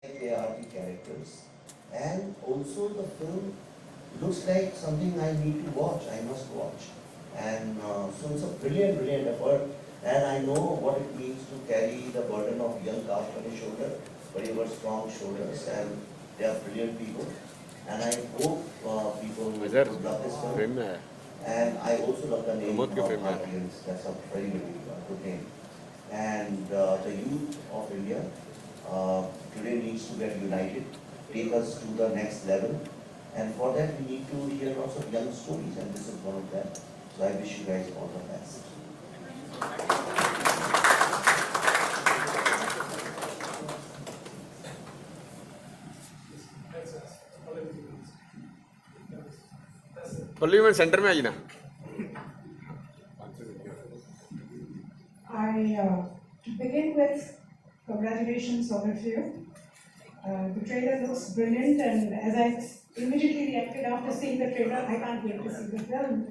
They are the characters, and also the film looks like something I need to watch, I must watch. And so it's a brilliant, brilliant effort, and I know what it means to carry the burden of young cast on his shoulder, but he got strong shoulders, and they are brilliant people. And I hope people will love this film. And I also love the name of Bharateeyans. That's a very, very good name. And the youth of India today needs to get united, take us to the next level. And for that, we need to hear lots of young stories, and this is one of them. So I wish you guys all the best. Pallavi में centre में आई ना To begin with, congratulations all of you. The trailer looks brilliant, and as I immediately reacted after seeing the trailer, I can't wait to see the film.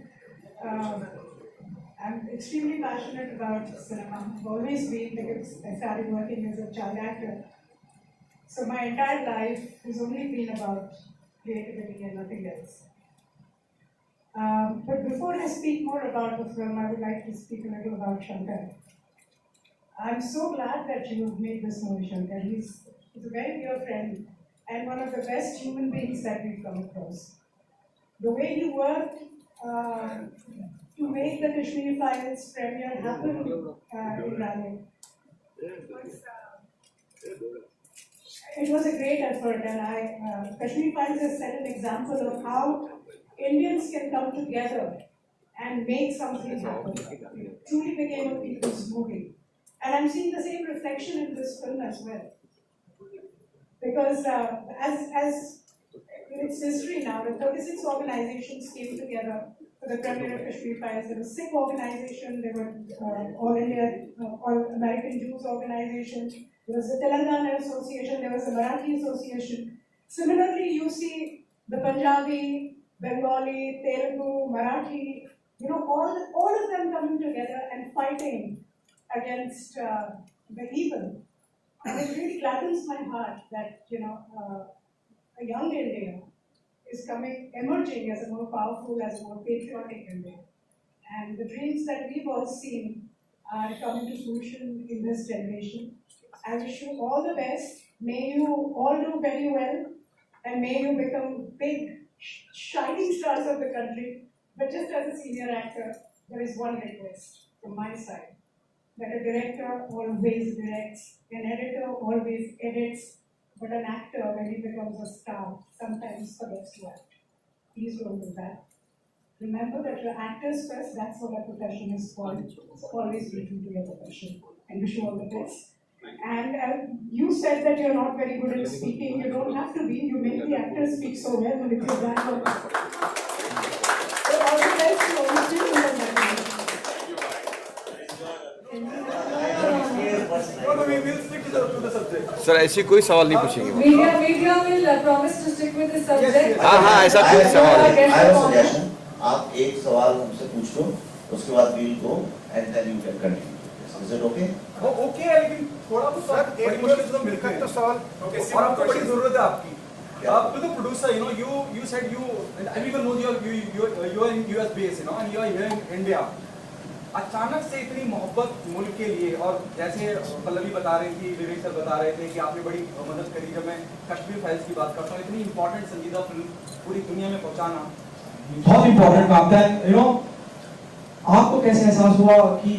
I'm extremely passionate about cinema. I've always been, because I started working as a child actor. So my entire life has only been about creativity and nothing else. But before I speak more about the film, I would like to speak a little about Shankar. I'm so glad that you made this movie, Shankar. He's a very dear friend and one of the best human beings that we've come across. The way he worked to make the Kashmir Files premiere happen in Raleigh, it was a great effort, and Kashmir Files has set an example of how Indians can come together and make something happen. It truly became a people's movie. And I'm seeing the same reflection in this film as well. Because as in its history now, the 36 organizations came together for the premiere of Kashmir Files. There was Sikh organization, there were All India, All American Jews organization, there was the Telangana Association, there was the Marathi Association. Similarly, you see the Punjabi, Bengali, Telugu, Marathi, all of them coming together and fighting against the evil. And it really gladdens my heart that, a young India is emerging as a more powerful, as a more patriotic India. And the dreams that we've all seen are coming to fruition in this generation. I wish you all the best. May you all do very well, and may you become big, shining stars of the country. But just as a senior actor, there is one request from my side, that a director always directs, an editor always edits, but an actor, when he becomes a star, sometimes forgets to act. Please don't do that. Remember that you're actors first, that's what our profession is for. So always be true to your profession, and wish you all the best. And you said that you're not very good at speaking. You don't have to be. You make the actors speak so well with your background. So all the best to all of you. Sir ऐसी कोई सवाल नहीं पूछेंगे Media will promise to stick with the subject. हाँ ऐसा कोई सवाल नहीं I have a suggestion. आप एक सवाल हमसे पूछ लो, उसके बाद we'll go and then you can continue. Is it okay? Okay है, लेकिन थोड़ा तो सर एक मुश्किल तो मिलकर तो सवाल और आपको बड़ी जरूरत है आपकी. आप तो producer, you said and everyone knows you are in US base, and you are here in India. अचानक से इतनी मोहब्बत मुल्क के लिए, और जैसे पल्लवी बता रही थी, विवेक सर बता रहे थे कि आपने बड़ी मदद करी. जब मैं कश्मीर फाइल्स की बात करता हूँ, इतनी इंपॉर्टेंट संजीदा फिल्म पूरी दुनिया में पहुँचाना बहुत इंपॉर्टेंट काम था. आपको कैसे एहसास हुआ कि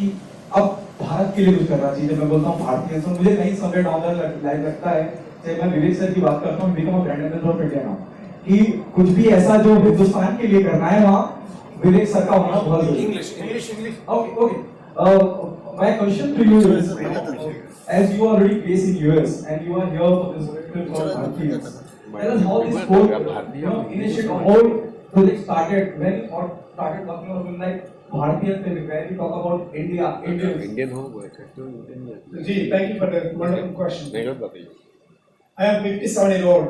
अब भारत के लिए कुछ करना चाहिए? जब मैं बोलता हूँ भारतीय, तो मुझे कहीं समझे डाउन लाइन लगता है, जब मैं विवेक सर की बात करता हूँ, become a brand ambassador of India now, कि कुछ भी ऐसा जो हिंदुस्तान के लिए करना है, वहाँ विवेक सर का होना बहुत जरूरी है. English okay. My question to you is, as you are already based in US and you are here for this film called Bharateeyans, tell us how this whole initiative, whole project started, when you started working on a film like Bharateeyans, where we talk about India, Indian हो वो Ji, thank you for the wonderful question. नहीं बताइए I am 57-year-old.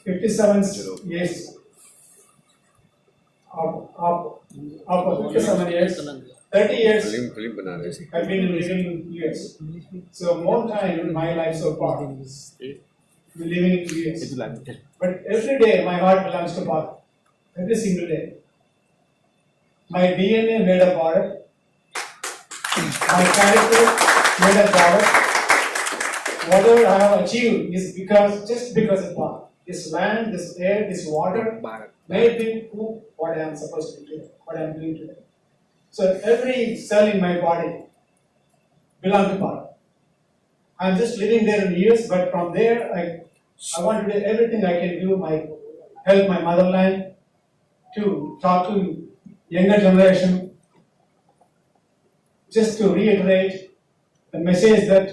57 years. Of 57 years, 30 years film बना रहे हैं I've been living in US. So more time in my life so far, living in US. But every day my heart belongs to Bharat. Every single day. My DNA made of Bharat. My character made of Bharat. Whatever I have achieved is just because of Bharat. This land, this air, this water made me who what I am supposed to be today, what I am doing today. So every cell in my body belongs to Bharat. I am just living there in years, but from there I want to do everything I can do, help my motherland, to talk to younger generation, just to reiterate the message that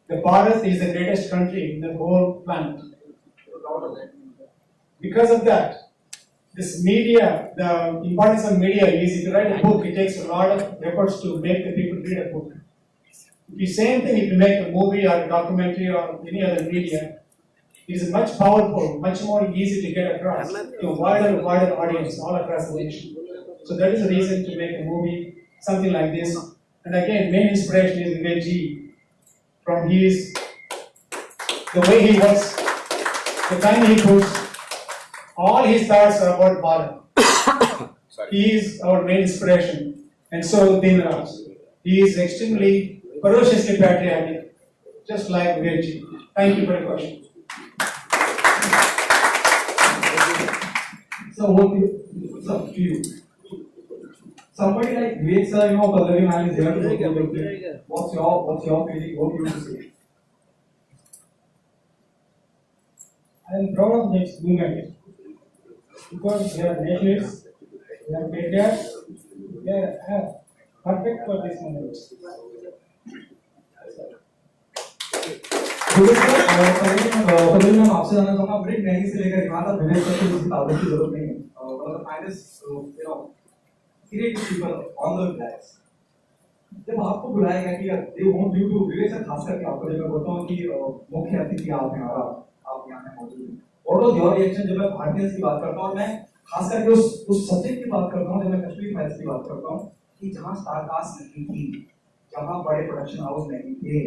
the Bharat is the greatest country in the whole planet. Because of that, this media, the importance of media is if you write a book, it takes a lot of efforts to make the people read a book. The same thing if you make a movie or a documentary or any other media, it is much powerful, much more easy to get across to a wider audience all across the nation. So that is the reason to make a movie, something like this. And again, main inspiration is Vivek Ji, from the way he works, the time he puts, all his thoughts are about Bharat. He is our main inspiration. And so Deen Raj. He is extremely ferociously patriotic, just like Vivek Ji. Thank you for the question. So what to you? Somebody like Vivek sir, Pallavi man is here to support you. What's your feeling? What do you want to say? I am proud of this movement because they are nationalists, they are patriots, they are perfect for this moment. Vivek sir, पहले मैं आपसे जानना चाहूँगा break नहीं से लेकर यहाँ तक विवेक सर को किसी ताबड़ की जरूरत नहीं है। Finance creative people on the flags जब आपको बुलाया गया कि they want you to Vivek sir खास करके आपको जब मैं बोलता हूँ कि मुख्य अतिथि आप हैं और आप यहाँ पे मौजूद हैं। व्हाट वाज योर रिएक्शन जब मैं भारतीयंस की बात करता हूँ और मैं खास करके उस सब्जेक्ट की बात करता हूँ जब मैं कश्मीर फाइल्स की बात करता हूँ कि जहाँ स्टारकास्ट नहीं थी, जहाँ बड़े प्रोडक्शन हाउस नहीं थे,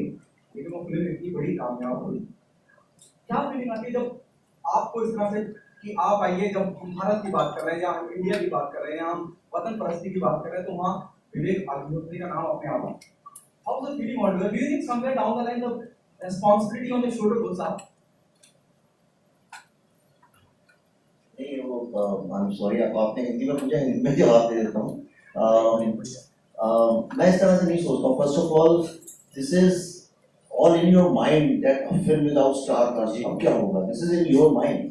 लेकिन वो फिल्म इतनी बड़ी कामयाब हुई। क्या फीलिंग आती है जब आपको इस तरह से कि आप आइए, जब हम भारत की बात कर रहे हैं या हम इंडिया की बात कर रहे हैं या हम वतन परस्ती की बात कर रहे हैं, तो वहाँ विवेक अग्निहोत्री का नाम अपने आप आता है। How is the feeling on do you think somewhere down the line the responsibility on the shoulder goes up? नहीं वो आई एम सॉरी, आपने हिंदी में पूछा, हिंदी में जवाब दे देता हूँ। मैं इस तरह से नहीं सोचता हूँ। First of all this is all in your mind that a film without star cast अब क्या होगा? This is in your mind.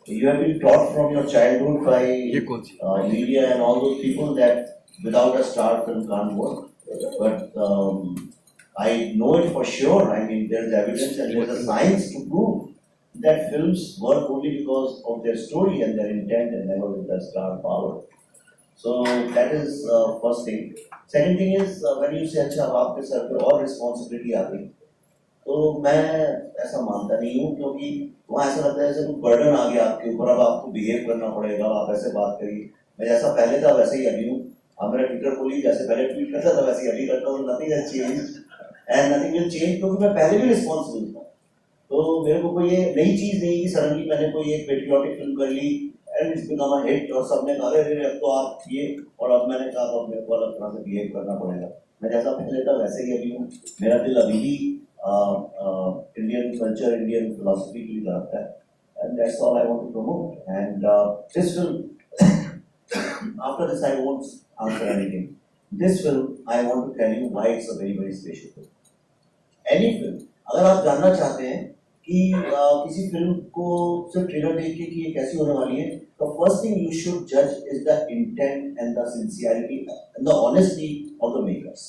You have been taught from your childhood by media and all those people that without a star film can't work. But I know it for sure. I mean, there's evidence and there's a science to prove that films work only because of their story and their intent and never with their star power. So that is first thing. Second thing is when you say अच्छा अब आपके sir पे और responsibility आ गई, तो मैं ऐसा मानता नहीं हूँ, क्योंकि वहाँ ऐसा लगता है जैसे कोई बर्डन आ गया आपके ऊपर, अब आपको बिहेव करना पड़ेगा, आप ऐसे बात करिए। मैं जैसा पहले था वैसे ही अभी हूँ। आप मेरा ट्विटर खोलिए, जैसे पहले ट्वीट करता था वैसे ही अभी करता हूँ। Nothing has changed and nothing will change, क्योंकि मैं पहले भी रिस्पॉन्सिबल था। तो मेरे को कोई ये नई चीज़ नहीं कि सडनली मैंने कोई एक पेट्रियोटिक फिल्म कर ली and it's become a hit और सबने कहा अरे अब तो आप ये, और अब मैंने कहा अब मेरे को अलग तरह से बिहेव करना पड़ेगा। मैं जैसा पहले था वैसे ही अभी हूँ। मेरा दिल अभी भी Indian culture, Indian philosophy की तरफ है, and that's all I want to promote. And this film, after this I won't answer anything. This film, I want to tell you why it's a very very special film. Any film, अगर आप जानना चाहते हैं कि किसी film को सिर्फ trailer देख के कि ये कैसी होने वाली है, the first thing you should judge is the intent and the sincerity and the honesty of the makers.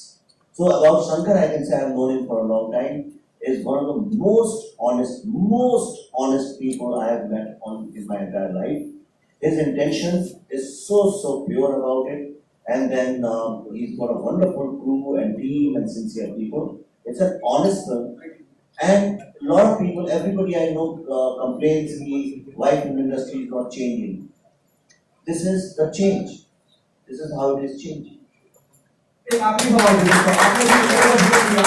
So about Shankar, I can say I have known him for a long time. Is one of the most honest people I have met in my entire life. His intention is so pure about it, and then he's got a wonderful crew and team and sincere people. It's an honest film, and a lot of people, everybody I know complains why film industry is not changing. This is the change. This is how it is changing. एक आखिरी सवाल है दोस्तों, आपने भी जिक्र किया,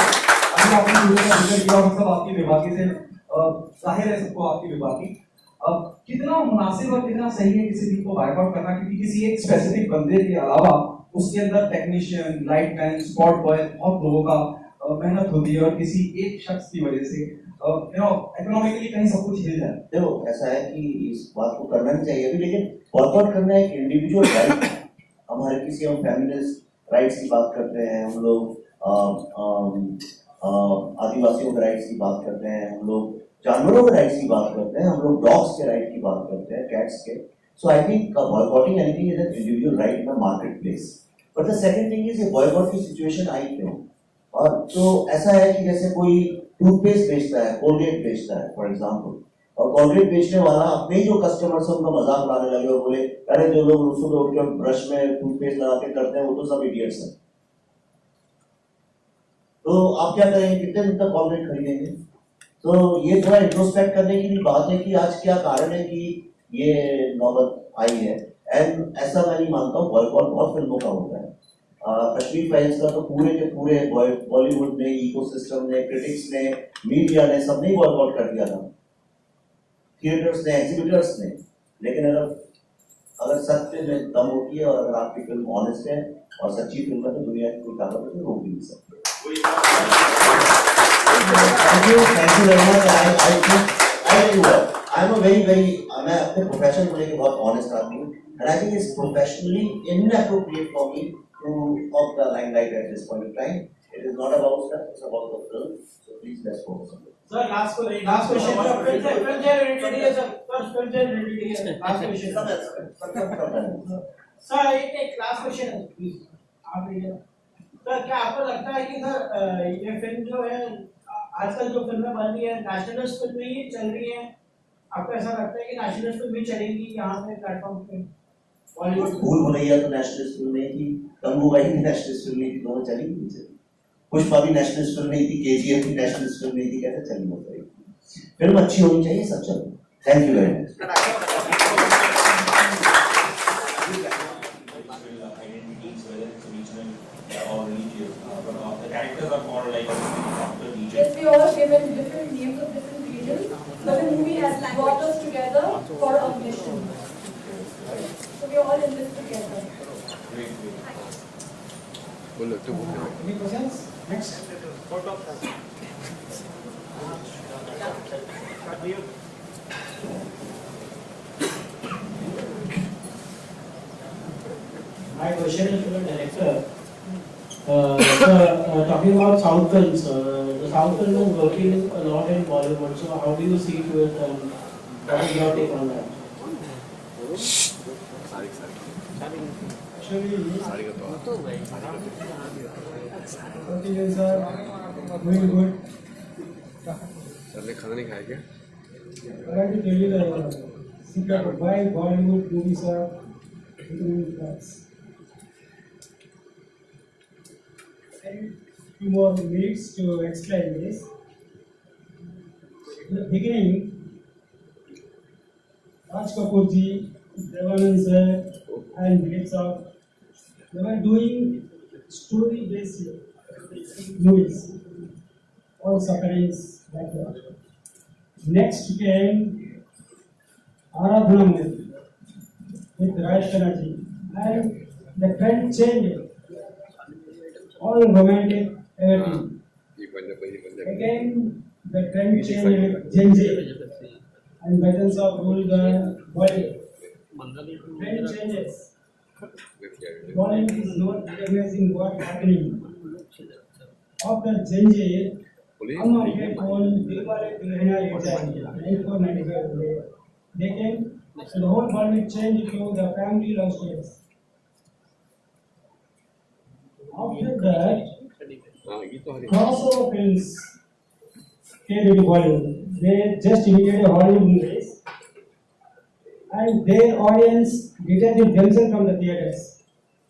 अभी आपने वीडियो का जिक्र किया, मतलब आपकी बेबाकी से जाहिर है सबको आपकी बेबाकी। अब कितना मुनासिब और कितना सही है किसी चीज को बायकॉट करना, क्योंकि किसी एक स्पेसिफिक बंदे के अलावा उसके अंदर technician, light man, spot boy, बहुत लोगों का मेहनत होती है, और किसी एक शख्स की वजह से इकोनॉमिकली कहीं सब कुछ हिल जाए। देखो ऐसा है कि इस बात को करना नहीं चाहिए अभी, लेकिन बॉयकॉट करना एक इंडिविजुअल राइट है। हमारे किसी हम फेमिनिस्ट राइट्स की बात करते हैं, हम लोग आदिवासियों के राइट्स की बात करते हैं, हम लोग जानवरों के राइट्स की बात करते हैं, हम लोग डॉग्स के राइट की बात करते हैं, कैट्स के। So I think boycotting anything is an individual right in the market place. But the second thing is ये बॉयकॉट की सिचुएशन आई क्यों? और तो ऐसा है कि जैसे कोई टूथपेस्ट बेचता है, कोलगेट बेचता है फॉर एग्जाम्पल, और कोलगेट बेचने वाला अपने ही जो कस्टमर्स है उनका मजाक उड़ाने लगे और बोले अरे जो लोग सुबह उठ के ब्रश में टूथपेस्ट लगा के करते हैं वो तो सब इडियट्स हैं। तो आप क्या करेंगे, कितने दिन तक कोलगेट खरीदेंगे? तो ये थोड़ा इंट्रोस्पेक्ट करने की भी बात है कि आज क्या कारण है कि ये नौबत आई है। एंड ऐसा मैं नहीं मानता हूँ, बॉयकॉट बहुत फिल्मों का होता है। कश्मीर फाइल्स का तो पूरे के पूरे बॉलीवुड ने, इकोसिस्टम ने, क्रिटिक्स ने, मीडिया ने, सबने बॉयकॉट कर दिया था, थिएटर्स ने, एग्जिबिटर्स ने। लेकिन अगर सत्य में दम होती है और अगर आपकी फिल्म ऑनेस्ट है और सच्ची फिल्म है तो दुनिया की कोई ताकत उसे रोक नहीं सकती। Thank you very much. I tell you what, I'm a very मैं अपने प्रोफेशन को लेकर बहुत ऑनेस्ट आदमी हूँ, and I think it's professionally inappropriate for me to talk the limelight at this point in time. It is not about that, it's about the film. So please let's focus on it. Sir, last question. Last question, Sir, एक last question है, please. आप लीजिए। Sir, क्या आपको लगता है कि sir ये फिल्म जो है आजकल जो फिल्में बन रही है नेशनलिस्ट फिल्में ही चल रही हैं? आपको ऐसा लगता है कि नेशनलिस्ट फिल्म भी चलेगी यहाँ पे प्लेटफॉर्म पे? बॉलीवुड भूल भुलैया तो नेशनलिस्ट फिल्म नहीं थी, गंगूबाई भी नेशनलिस्ट फिल्म नहीं थी, दोनों चलेगी नहीं चलेगी। पुष्पा भी नेशनलिस्ट फिल्म नहीं थी, केजीएफ भी नेशनलिस्ट फिल्म नहीं थी, कैसे चली हो पाएगी? फिल्म अच्छी होनी चाहिए, सब चलो। Thank you very much. Yes, we all given different names of different regions, but the movie has brought us together for a mission. So we are all in this together. बोलो तो बोलो। Any questions? Next. My question is to the director. Talking about South films, the South film is working a lot in Bollywood. So how do you see to it, and what is your take on that? Bharateeyans are doing good. Sir ने खाना नहीं खाया क्या? I want to tell you the secret of why Bollywood movies are doing fast. Few more minutes to explain this. In the beginning, Raj Kapoor ji, Devanand sir, and Vivek sir, they were doing story-based movies, all sufferings like that. Next came Aradhana with Raj Khanna, and the trend changed. All romantic everything. ये बंदे भाई बंदे। Again, the trend changed, Genji, and buttons of rule the body. Trend changes. Bollywood is not recognizing what happening. After Genji, हम अपने कौन दिलवाले दुल्हनिया ले जाएंगे 1995 they came, so the whole Bollywood changed to the family love stories. After that, हाँ ये तो हरी। crossover films came into Bollywood. They just imitated Hollywood movies, and their audience detached themselves from the theaters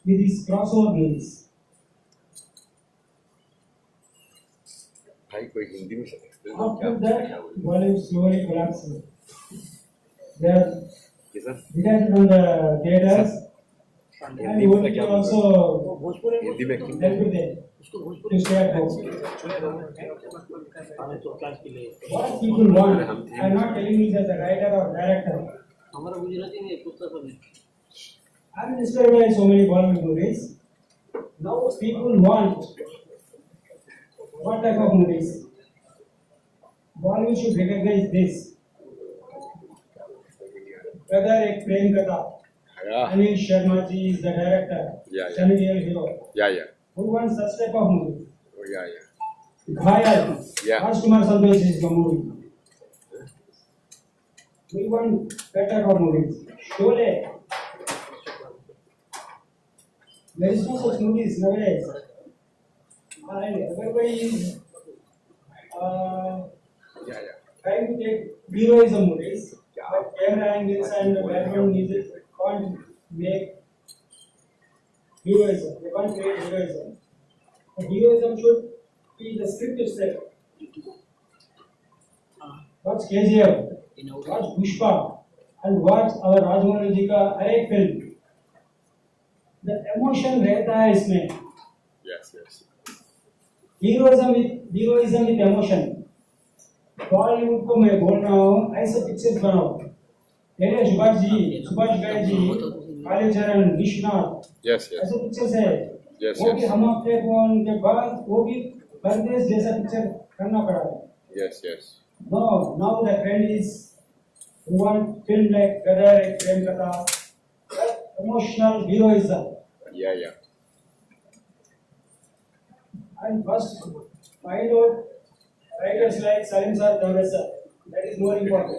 with these crossover movies. भाई कोई हिंदी में सब। After that, Bollywood slowly collapsed. They are ये sir. detached from the theaters, And OTT also Hindi में help with them to stay at home. What people want, I'm not telling you as a writer or director. I'm inspired by so many Bollywood movies. Now people want what type of movies? Bollywood should recognize this. Whether a Prem Katha, Yeah. Anil Sharma ji is the director, Yeah, yeah. Sunny Deol hero. Yeah. Who wants such type of movie? Oh, yeah. Ghayal, Yeah. Rajkumar Sandesh is the movie. We want that type of movies. Sholay. There is no such movies nowadays. And everybody is Yeah. trying to take heroism movies, but camera angles and background music can't make heroism. They can't create heroism. The heroism should be the script itself. Watch KGF, watch Pushpa, and watch our Rajamouli ji का हर एक film. The emotion रहता है इसमें. Yes. Heroism with emotion. Bollywood को मैं बोल रहा हूँ ऐसे पिक्चर्स बनाओ. पहले सुभाष घई जी, कालीचरण, विश्वनाथ, Yes. ऐसे पिक्चर्स है. Yes. वो भी हम अपने फोन के बाद वो भी परदेश जैसा पिक्चर करना पड़ा है. Yes. No, now the trend is we want film like Gadar, Prem Katha, emotional heroism. Yeah. And first find out writers like Salim sir, Dawes sir. That is more important.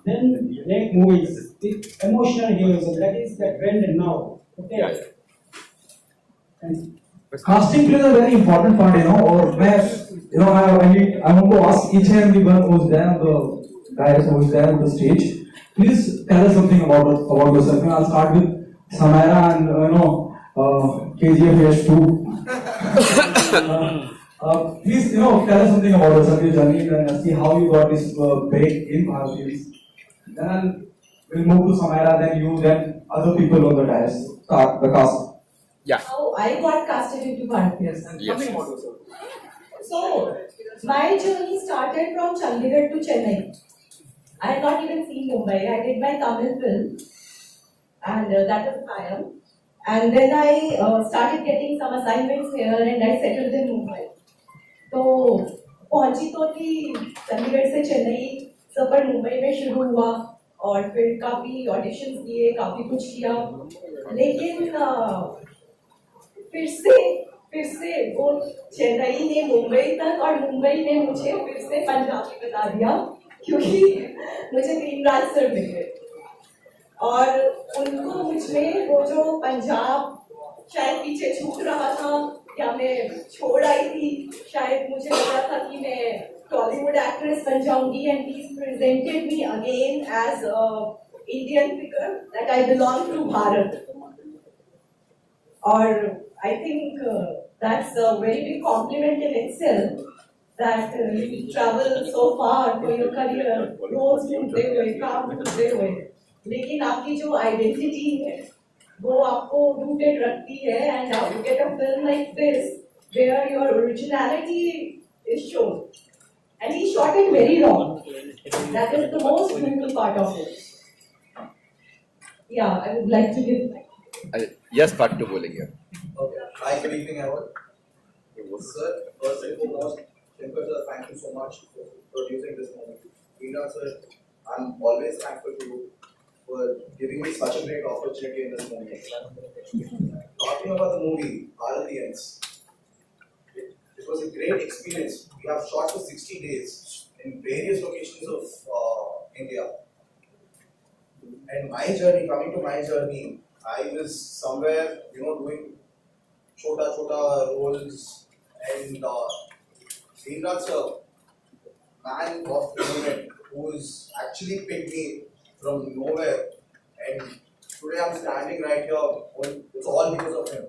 Then make movies with emotional heroism. That is the trend now. Okay. Yeah. And Casting plays a very important part, or I want to ask each and everyone who's there on the guys who's there on the stage, please tell us something about yourself. I'll start with Samaira and KGF Yash too. Please tell us something about yourself, your journey, and see how you got this break in Bharateeyans. Then we'll move to Samaira, then you, then other people on the dais, the cast. Yeah. How I got casted into Bharateeyans. Yes. So, my journey started from Chandigarh to Chennai. I had not even seen Mumbai. I did my Tamil film, and that was Kayam. And then I started getting some assignments here, and I settled in Mumbai. तो पहुंची तो थी चंडीगढ़ से चेन्नई, सफर मुंबई में शुरू हुआ और फिर काफी ऑडिशंस दिए, काफी कुछ किया, लेकिन फिर से वो चेन्नई ने मुंबई तक और मुंबई ने मुझे फिर से पंजाबी बता दिया क्योंकि मुझे दीन राज सर मिल गए और उनको मुझमें वो जो पंजाब शायद पीछे छूट रहा था या मैं छोड़ आई थी, शायद मुझे लगा था कि मैं टॉलीवुड एक्ट्रेस बन जाऊंगी and he presented me again as Indian figure that I belong to Bharat और I think that's a very big compliment in itself that you travel so far for your career, roles ढूंढते हुए, काम ढूंढते हुए, लेकिन आपकी जो identity है, वो आपको rooted रखती है and now you get a film like this where your originality is shown. And he shot it very raw. That is the most beautiful part of it. Yeah, I would like to give. Yes, part 2 बोलेंगे. Okay. Hi, good evening, everyone. Sir, first and foremost, Shankar sir, thank you so much for producing this movie. Deen Raj sir, I'm always thankful to you for giving me such a great opportunity in this movie. Talking about the movie, Bharateeyans, it was a great experience. We have shot for 60 days in various locations of India. And my journey, coming to my journey, I was somewhere, doing chota roles and Deen Raj sir, man of the moment, who's actually picked me from nowhere, and today I'm standing right here. It's all because of him,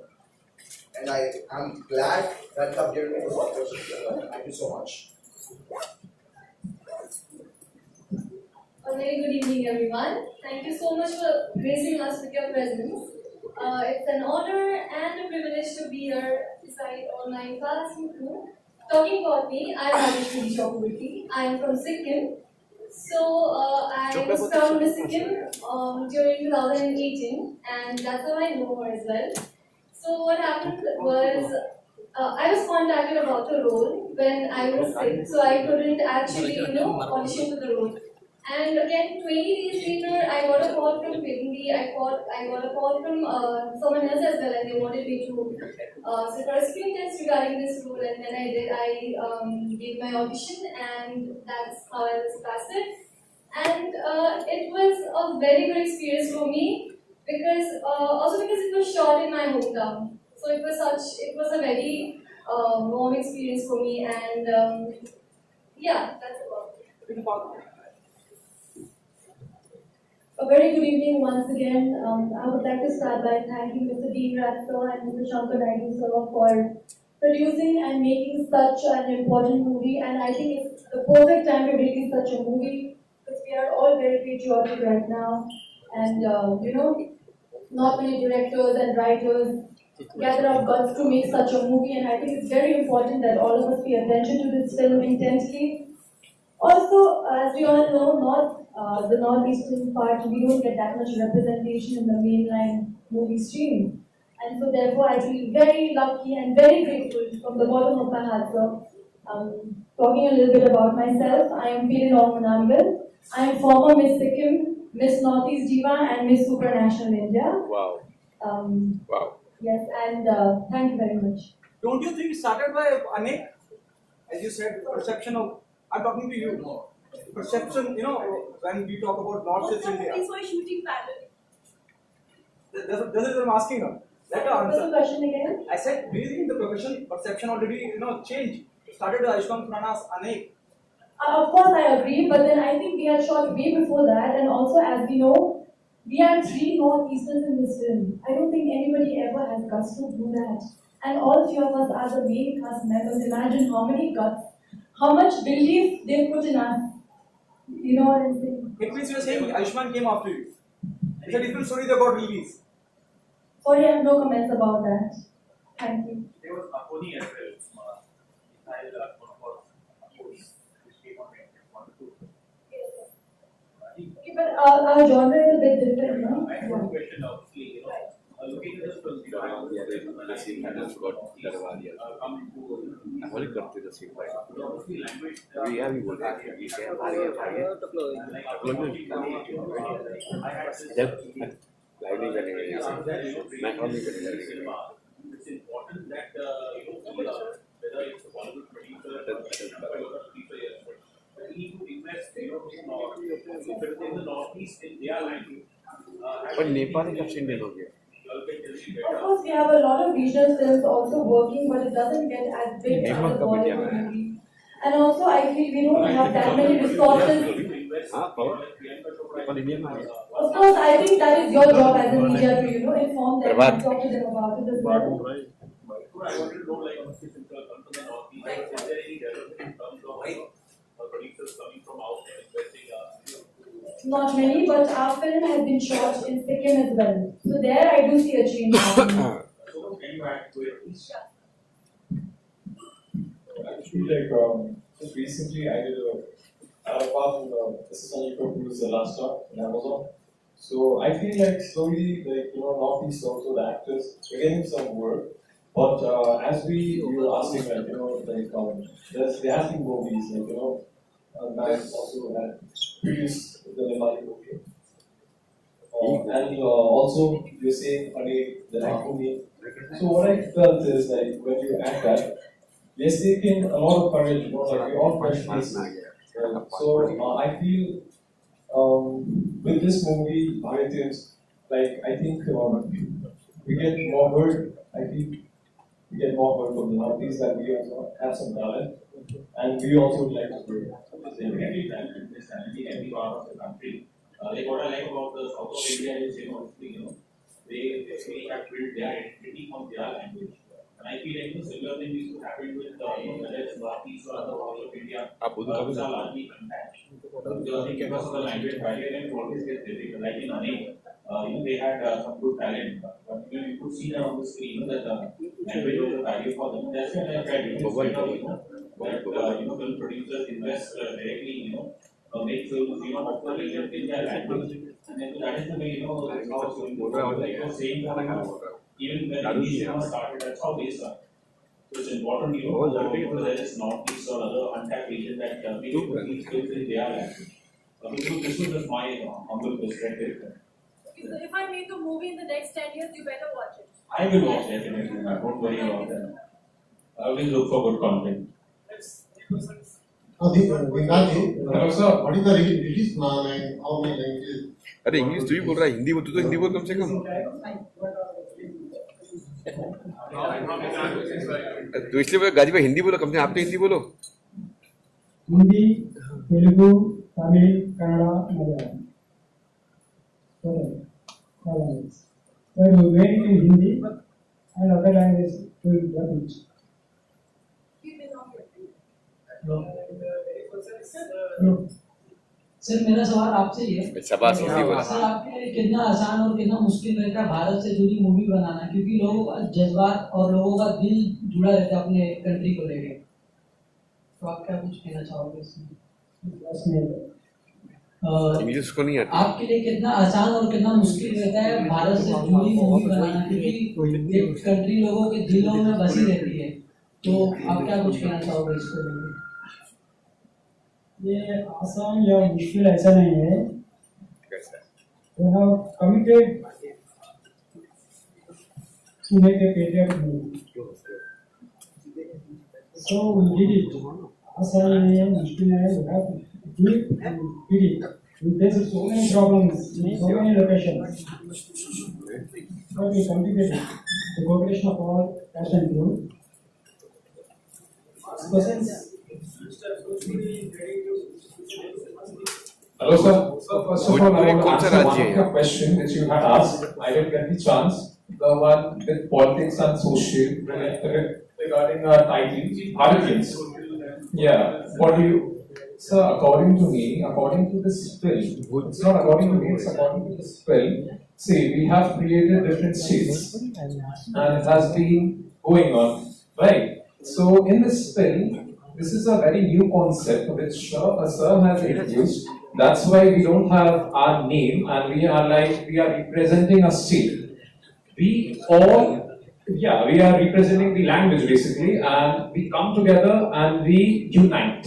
and I'm glad that you have given me this opportunity. Thank you so much. A very good evening, everyone. Thank you so much for gracing us with your presence. It's an honor and a privilege to be here beside all my class and crew. Talking about me, I'm Pallavi Joshi. I'm from Sikkim. So I was from Sikkim during 2018, and that's how I know her as well. So what happened was I was contacted about the role when I was sick, so I couldn't actually, audition for the role. And again, 20 days later, I got a call from Hindi. I got a call from someone else as well, and they wanted me to sit for a screen test regarding this role. And then I did. I gave my audition, and that's how I was casted. And it was a very good experience for me also because it was shot in my hometown. So it was a very warm experience for me, and yeah, that's about it. A very good evening once again. I would like to start by thanking Mr. Deen Raj sir and Mr. Shankar Naidu sir for producing and making such an important movie. And I think it's the perfect time to release such a movie because we are all very patriotic right now. And not many directors and writers gather up guts to make such a movie. And I think it's very important that all of us pay attention to this film intensely. Also, as we all know, the northeastern part, we don't get that much representation in the mainline movie stream. And so therefore I feel very lucky and very grateful from the bottom of my heart. So, talking a little bit about myself, I am Pirinong Manangal. I am former Miss Sikkim, Miss Northeast Diva and Miss Supranational India. Wow. Wow. Yes, and thank you very much. Don't you think it started by Anek? As you said, perception of, I'm talking to you. Perception, when we talk about Northeast India. What's the shooting pattern? That's what I'm asking her. Let her What's the answer. question again? I said, do you think the profession perception already, changed? It started with Ayushmann Khurrana's Anek. Of course, I agree, but then I think we had shot way before that, and also as we know, we had 3 Northeasterns in this film. I don't think anybody ever has guts to do that. And all 3 of us are the main cast members. Imagine how many guts, how much belief they put in us. You know what I'm saying? It means you're saying Ayushmann came after you. It's a different story that got released. Sorry, I have no comments about that. Thank you. There was Akoni as well. Okay, but our genre is a bit different, no? I have one question now. Looking at this film, it's important that whether it's a Bollywood producer, we need to invest in the Northeast in their language. But Nepal is Indian हो गया. Of course, we have a lot of regional films also working, but it doesn't get as big as the Bollywood movie. And also, I feel we don't have that many resources. Of course, I think that is your job as a media to, inform them and talk to them about it as well. I want to know, since you come from the Northeast, is there any development in terms of producers coming from outside investing? Not many, but our film has been shot in Sikkim as well. So there I do see a change happening. So can you add to it, please? Actually, just recently I did a part in this is only Kapoor's The Last Stop in Amazon. So I feel like slowly, Northeast also the actors are getting some work. But as we were asking, there has been movies, Max also had produced the Nepali movie. And also, you're saying, the Akoni. So what I felt is when you act that, they're taking a lot of courage, we're all fresh faces. So I feel with this movie, Bharateeyans, I think we get more heard. I think we get more heard from the Northeast that we also have some talent, and we also would like to grow. Every part of the country. What I like about the South of India is, they have built their identity from their language. And I feel like similar thing used to happen with whether it's Northeast or other parts of India. आप उधर Are largely untapped. Because of the language barrier, and it always gets difficult. Like in Ani, they had some good talent, but you could see that on the screen that the language was a barrier for them. That's why I tried to film producers invest directly, make films, hopefully in their language. And then that is the way, how it's going to go. Like I was saying, even when Hindi cinema started, that's how they started. So it's important, whether it's Northeast or other untapped region that we put these films in their language. This is just my humble perspective. So if I make a movie in the next 10 years, you better watch it. I will watch definitely. Don't worry about that. I will look for good content. Deen Raj, what is the release plan and how many languages? अरे English तू ही बोल रहा है, हिंदी बोल तो हिंदी बोल कम से कम. तो इसलिए बोला गाजी भाई हिंदी बोलो, कम से कम आप तो हिंदी बोलो. Hindi, Telugu, Tamil, Kannada, Malayalam. So we made it in Hindi and other languages will dub it. Sir मेरा सवाल आपसे ही है। शाबाश, हिंदी बोला। सर आपके लिए कितना आसान और कितना मुश्किल रहता है भारत से जुड़ी मूवी बनाना, क्योंकि लोगों का जज्बात और लोगों का दिल जुड़ा रहता है अपने कंट्री को लेके, तो आप क्या कुछ कहना चाहोगे इसमें? इंग्लिश को नहीं आती। आपके लिए कितना आसान और कितना मुश्किल रहता है भारत से जुड़ी मूवी बनाना, क्योंकि एक कंट्री लोगों के दिलों में बसी रहती है, तो आप क्या कुछ कहना चाहोगे इसको लेकर? ये आसान या मुश्किल ऐसा नहीं है। We have committed to make a patriotic movie. So we did it. आसान नहीं है, मुश्किल है। We have to do it and did it. We faced so many problems in so many locations. But we completed it. The cooperation of all cast and crew. Questions? Hello sir. So first of all, I want to answer one of your question which you had asked. I didn't get the chance. The one with politics and social regarding our title, Bharateeyans. Yeah. What do you? Sir, according to me, according to this film, it's not according to me. It's according to this film. See, we have created different states, and it has been going on, right? So in this film, this is a very new concept which sir has introduced. That's why we don't have our name and we are representing a state. We are representing the language basically, and we come together and we unite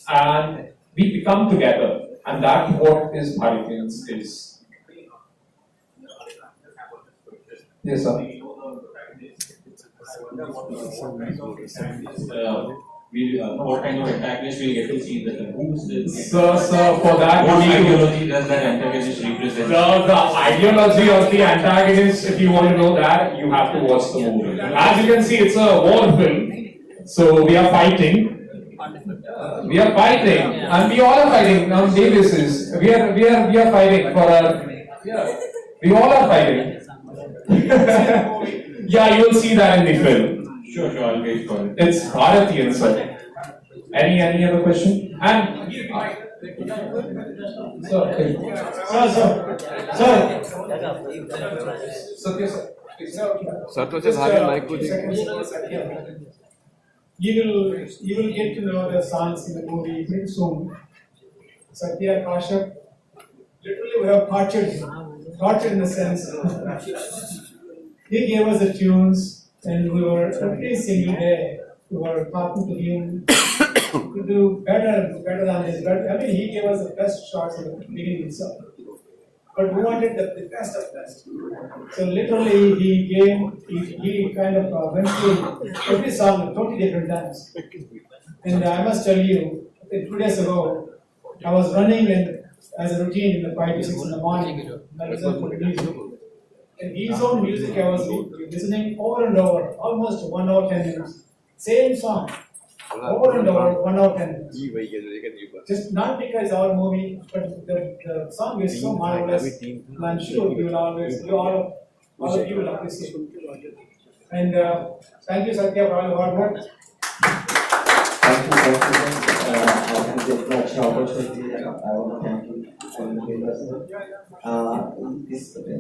and we become together, and that's what is Bharateeyans is. Yes sir. What kind of antagonist we'll get to see who's this? Sir, for that what ideology does that antagonist represent? The ideology of the antagonist, if you want to know that, you have to watch the movie. As you can see, it's a war film, so we are fighting. And we all are fighting on daily basis. We are fighting for our. Yeah, we all are fighting. Yeah, you will see that in the film. Sure, I'll wait for it. It's Bharateeyans, sir. Any other question? And sir, तो से भागे mic को You will get to know the songs in the movie pretty soon. Satya Kashyap literally we have tortured in the sense he gave us the tunes. And we were every single day we were talking to him to do better than his. I mean, he gave us the best shots in the beginning itself, but we wanted the best of best. So literally, he kind of went through every song 20 different times. And I must tell you, 2 days ago, I was running and as a routine in the 5 to 6 in the morning. I listened to music. And his own music I was listening over and over, almost 1 hour 10 minutes. Same song, over and over, 1 hour 10 minutes. Just not because our movie, but the song is so marvelous. And I'm sure you will always, all of you will appreciate. And thank you, Satya, for all your hard work. Thank you. आपने इतना अच्छा opportunity दिया, I want to thank you for the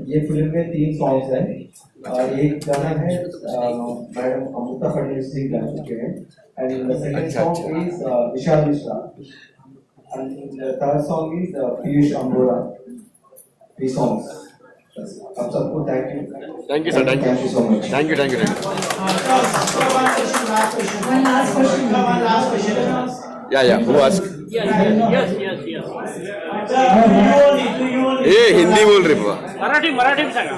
ये film में 3 songs हैं। एक गाना है मैडम अमृता फडणवीस जी गा चुके हैं, and the second song is Vishal Mishra, and the third song is Piyush अम्बोरा। 3 songs। आप सबको thank you sir, thank you so much, thank you One last question. yeah who asked Yes. ए हिंदी बोल रहे बाबा मराठी में सांगा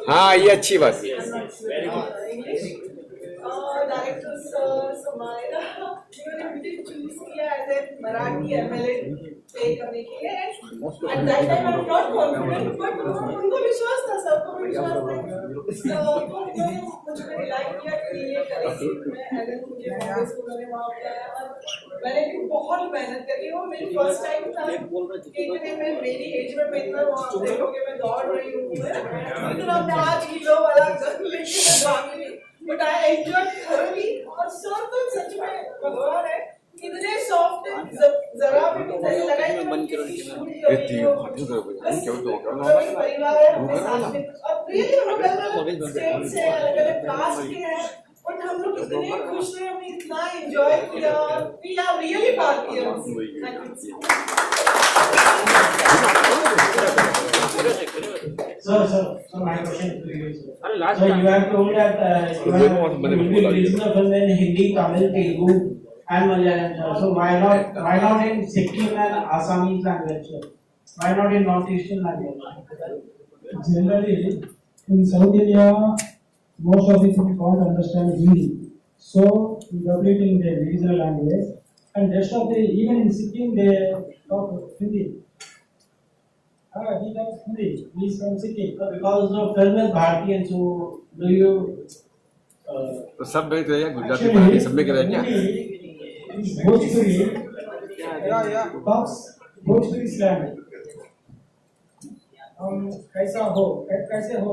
हाँ ये अच्छी बात Director sir, Samaira, मुझे choose किया as a Marathi MLA play करने के लिए, and that time I'm not confident, but उनको विश्वास था, सबको विश्वास था, तो उन्होंने मुझे like किया कि ये करेंगे, मैं as a मुझे वापस उन्होंने वहाँ बुलाया, और मैंने भी बहुत मेहनत करी, वो मेरी first time था, कि इतने में मेरी age में मैं इतना वहाँ देखोगे मैं दौड़ रही हूँ, इतना 5 किलो वाला गन लेके मैं भागी, but I enjoyed thoroughly, और सर तो सच में भगवान है, इतने सॉफ्ट है, जरा भी मुझे लगा कि मैं परिवार है अपने साथ में, और रियली हम लोग अलग स्टेट से अलग कास्ट के हैं, और हम लोग इतने खुश थे, हमने इतना एंजॉय किया, we are really Bharatiyans. Sir, my question to you, sir. So you have told that you will be releasing the film in Hindi, Tamil, Telugu, and Malayalam, sir. So why not in Sikkim and Assamese language, sir? Why not in Northeastern language? Generally, in South India, most of the people can't understand Hindi, so we dub it in the regional language, and rest of the even in Sikkim they talk Hindi. He does Hindi. He is from Sikkim. Because the film is Bharateeyans, so do you? तो सब में करेगा गुजराती बाकी सब में करेगा क्या Bhojpuri talks Bhojpuri slang. कैसे हो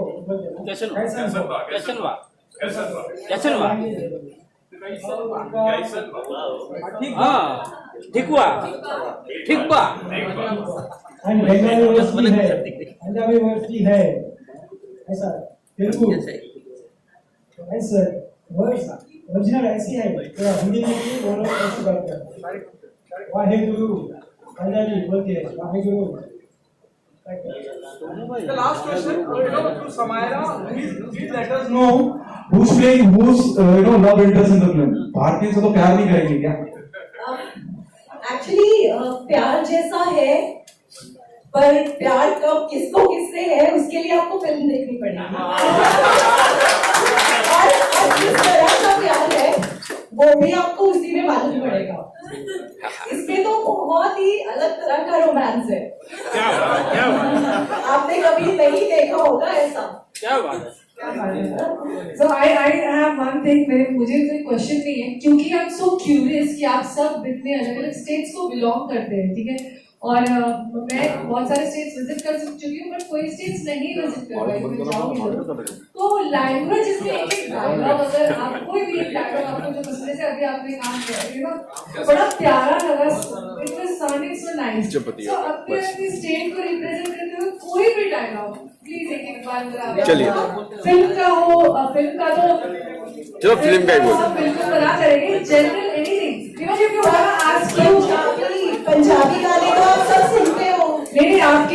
ठीक हुआ And Bengali वर्ड है, पंजाबी वर्ड है, ऐसा तेलुगु ऐसा वर्ड ओरिजिनल ऐसी है, तो हिंदी में भी वो लोग ऐसे बात करते हैं, वाहेगुरु पंजाबी बोलते हैं Waheguru. The last question, to Samaira, please let us know who's playing who's love interest in the film. भारतीय से तो प्यार नहीं करेंगे क्या? Actually प्यार जैसा है, पर प्यार कब किसको किससे है उसके लिए आपको फिल्म देखनी पड़ेगी। और किस तरह का प्यार है वो भी आपको उसी में मालूम पड़ेगा। इसमें तो बहुत ही अलग तरह का रोमांस है। क्या बात आपने कभी नहीं देखा होगा ऐसा। क्या बात है। So I have one thing, मुझे कोई क्वेश्चन नहीं है, क्योंकि I'm so curious कि आप सब इतने अलग-अलग स्टेट्स को बिलोंग करते हैं, ठीक है? और मैं बहुत सारे स्टेट्स विजिट कर चुकी हूँ, बट कोई स्टेट्स नहीं विजिट कर पाई, मैं जाऊँगी तो लैंग्वेज इसमें एक डायलॉग, अगर आप कोई भी एक डायलॉग आपको जो पसंद है, अभी आपने काम किया, बड़ा प्यारा लगा, it was sounding so nice. So अपने स्टेट को रिप्रेजेंट करते हुए कोई भी डायलॉग प्लीज एक बार चलिए फिल्म का तो चलो फिल्म का ही बोल बिल्कुल बना करेंगे, general anything, you know, if you want to ask you Punjabi गाने तो आप सब सुनते हो। नहीं, आप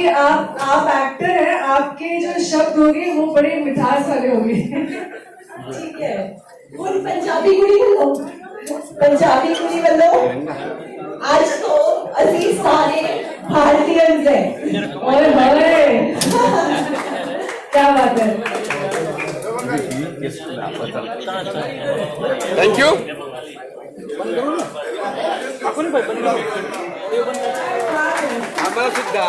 एक्टर हैं, आपके जो शब्द होंगे वो बड़े मिठास वाले होंगे। ठीक है, वो पंजाबी कुड़ी बोलो, आज तो अजीज सारे भारतीयंस हैं। ओए होए क्या बात है। थैंक यू आम्हाला सुद्धा